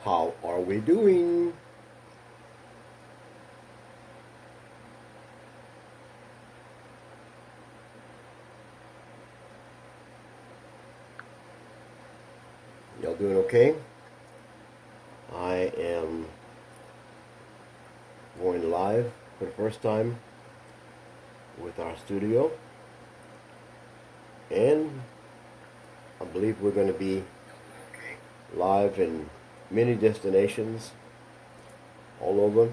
How are we doing? Y'all doing okay? I am going live for the first time with our studio, and I believe we're going to be live in many destinations all over,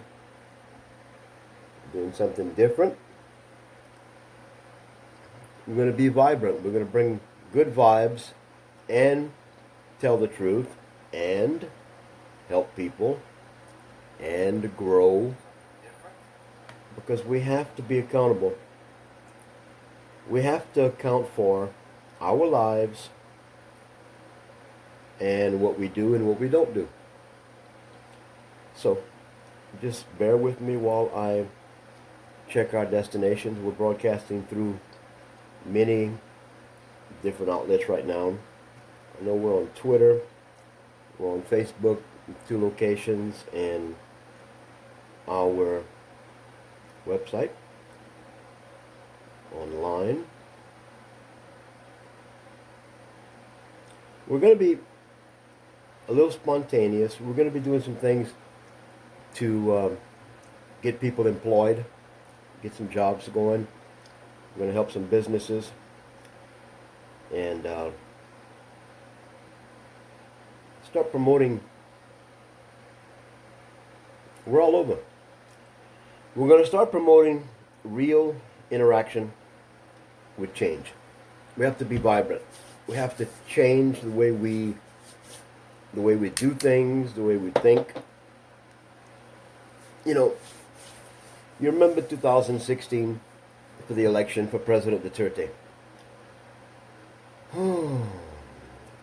doing something different. We're going to be vibrant. We're going to bring good vibes and tell the truth and help people and grow, because we have to be accountable. We have to account for our lives and what we do and what we don't do. So just bear with me while I check our destinations. We're broadcasting through many different outlets right now. I know we're on Twitter, we're on Facebook, 2 locations, and our website online. We're going to be a little spontaneous. We're going to be doing some things to get people employed, get some jobs going. We're going to help some businesses, and start promoting. We're all over. We're going to start promoting real interaction with change. We have to be vibrant. We have to change the way we do things, the way we think. You know, you remember 2016 for the election for President Duterte.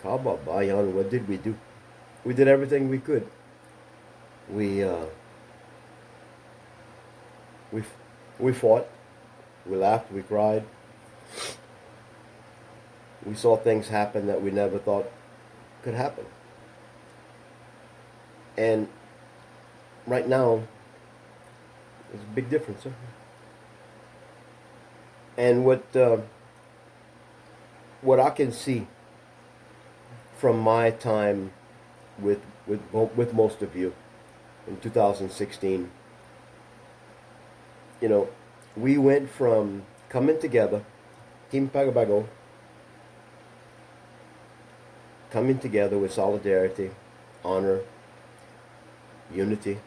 Kababayan, what did we do? We did everything we could. We fought, we laughed, we cried. We saw things happen that we never thought could happen. And right now, there's a big difference. Huh? And what I can see from my time with most of you in 2016, you know, we went from coming together, Team Pagabago, coming together with solidarity, honor, unity.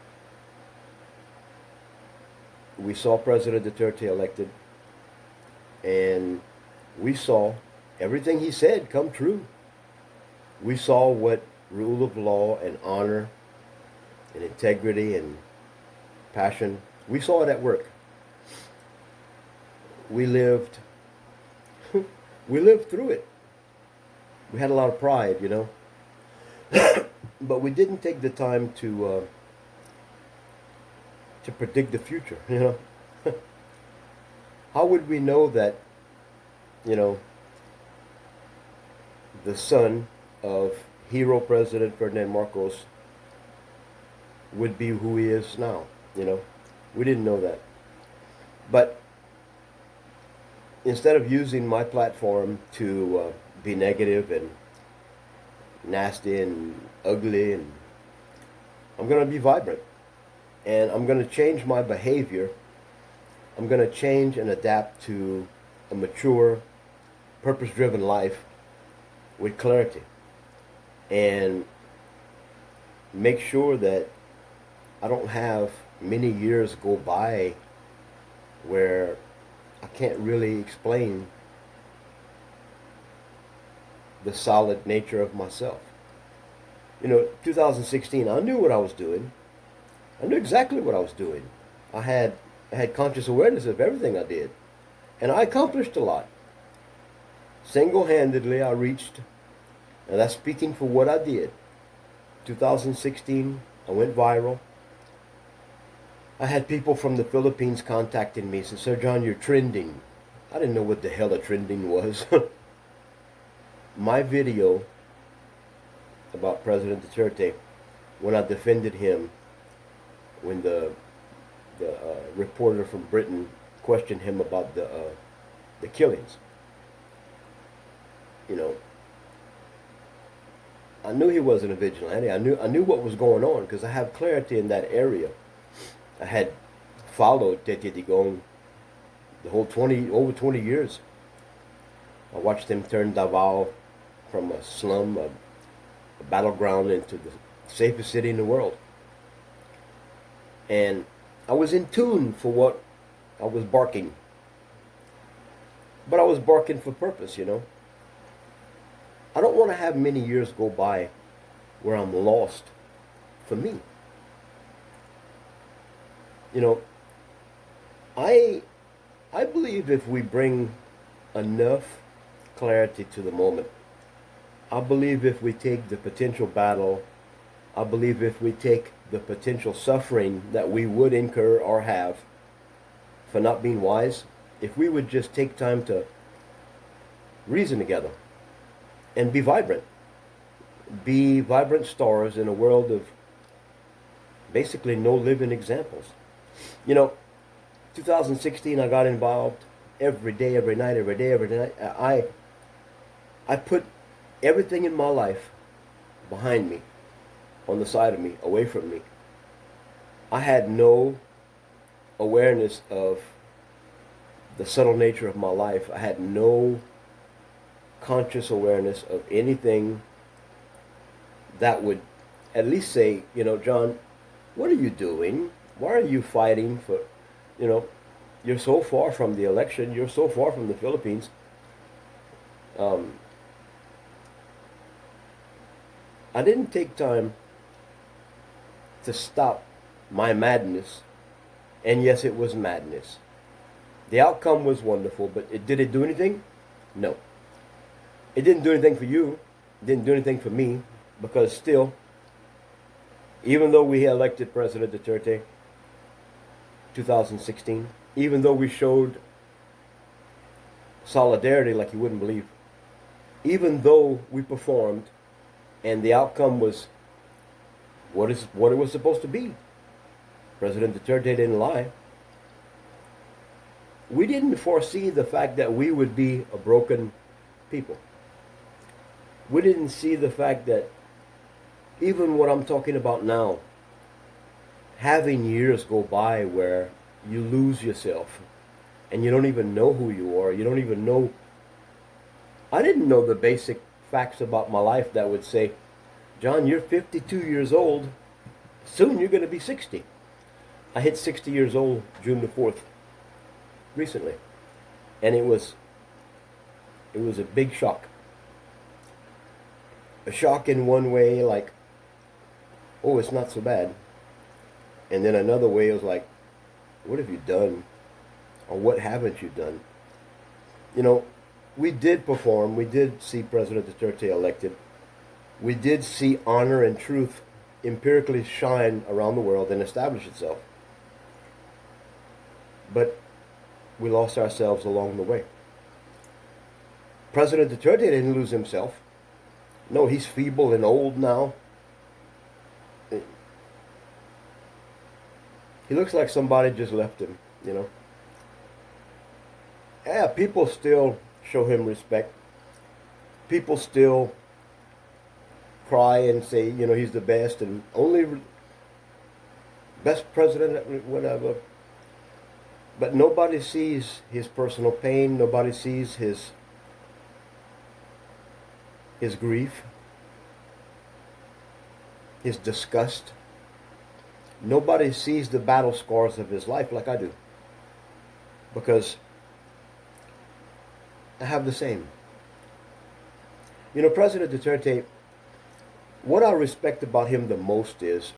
We saw President Duterte elected, and we saw everything he said come true. We saw what rule of law and honor and integrity and passion, we saw it at work. We lived through it. We had a lot of pride, you know. But we didn't take the time to predict the future, you know. How would we know that, you know, the son of hero President Ferdinand Marcos would be who he is now, you know? We didn't know that. But instead of using my platform to be negative and nasty and ugly, and I'm going to be vibrant, and I'm going to change my behavior. I'm going to change and adapt to a mature, purpose-driven life with clarity, and make sure that I don't have many years go by where I can't really explain the solid nature of myself. You know, 2016, I knew what I was doing. I knew exactly what I was doing. I had conscious awareness of everything I did. And I accomplished a lot. Single-handedly, I reached, and that's speaking for what I did. 2016, I went viral. I had people from the Philippines contacting me and said, "Sir John, you're trending." I didn't know what the hell a trending was. My video about President Duterte when I defended him when the reporter from Britain questioned him about the killings. You know, I knew he wasn't a vigilante. I knew what was going on because I have clarity in that area. I had followed Tete Digong the whole over 20 years. I watched him turn Davao from a slum, a battleground, into the safest city in the world. And I was in tune for what I was barking. But I was barking for purpose, you know. I don't want to have many years go by where I'm lost for me. You know, I believe if we bring enough clarity to the moment, I believe if we take the potential battle, I believe if we take the potential suffering that we would incur or have for not being wise, if we would just take time to reason together and be vibrant stars in a world of basically no living examples. You know, 2016 I got involved every day, every night. I put everything in my life behind me, on the side of me, away from me. I had no awareness of the subtle nature of my life. I had no conscious awareness of anything that would at least say, you know, John, what are you doing? Why are you fighting for, you know, you're so far from the election. You're so far from the Philippines. I didn't take time to stop my madness. And yes, it was madness. The outcome was wonderful, but did it do anything? No. It didn't do anything for you. It didn't do anything for me, because still, even though we elected President Duterte 2016, even though we showed solidarity like you wouldn't believe, even though we performed and the outcome was what it was supposed to be, President Duterte didn't lie. We didn't foresee the fact that we would be a broken people. We didn't see the fact that even what I'm talking about now, having years go by where you lose yourself and you don't even know who you are. You don't even know. I didn't know the basic facts about my life that would say, John, you're 52 years old. Soon you're going to be 60. I hit 60 years old June the 4th recently. And it was a big shock. A shock in one way, like, oh, it's not so bad. And then another way, it was like, what have you done? Or what haven't you done? You know, we did perform. We did see President Duterte elected. We did see honor and truth empirically shine around the world and establish itself. But we lost ourselves along the way. President Duterte didn't lose himself. No, he's feeble and old now. He looks like somebody just left him, you know. Yeah, people still show him respect. People still cry and say, you know, he's the best and only best president, whatever. But nobody sees his personal pain. Nobody sees his grief, his disgust. Nobody sees the battle scars of his life like I do, because I have the same. You know, President Duterte, what I respect about him the most is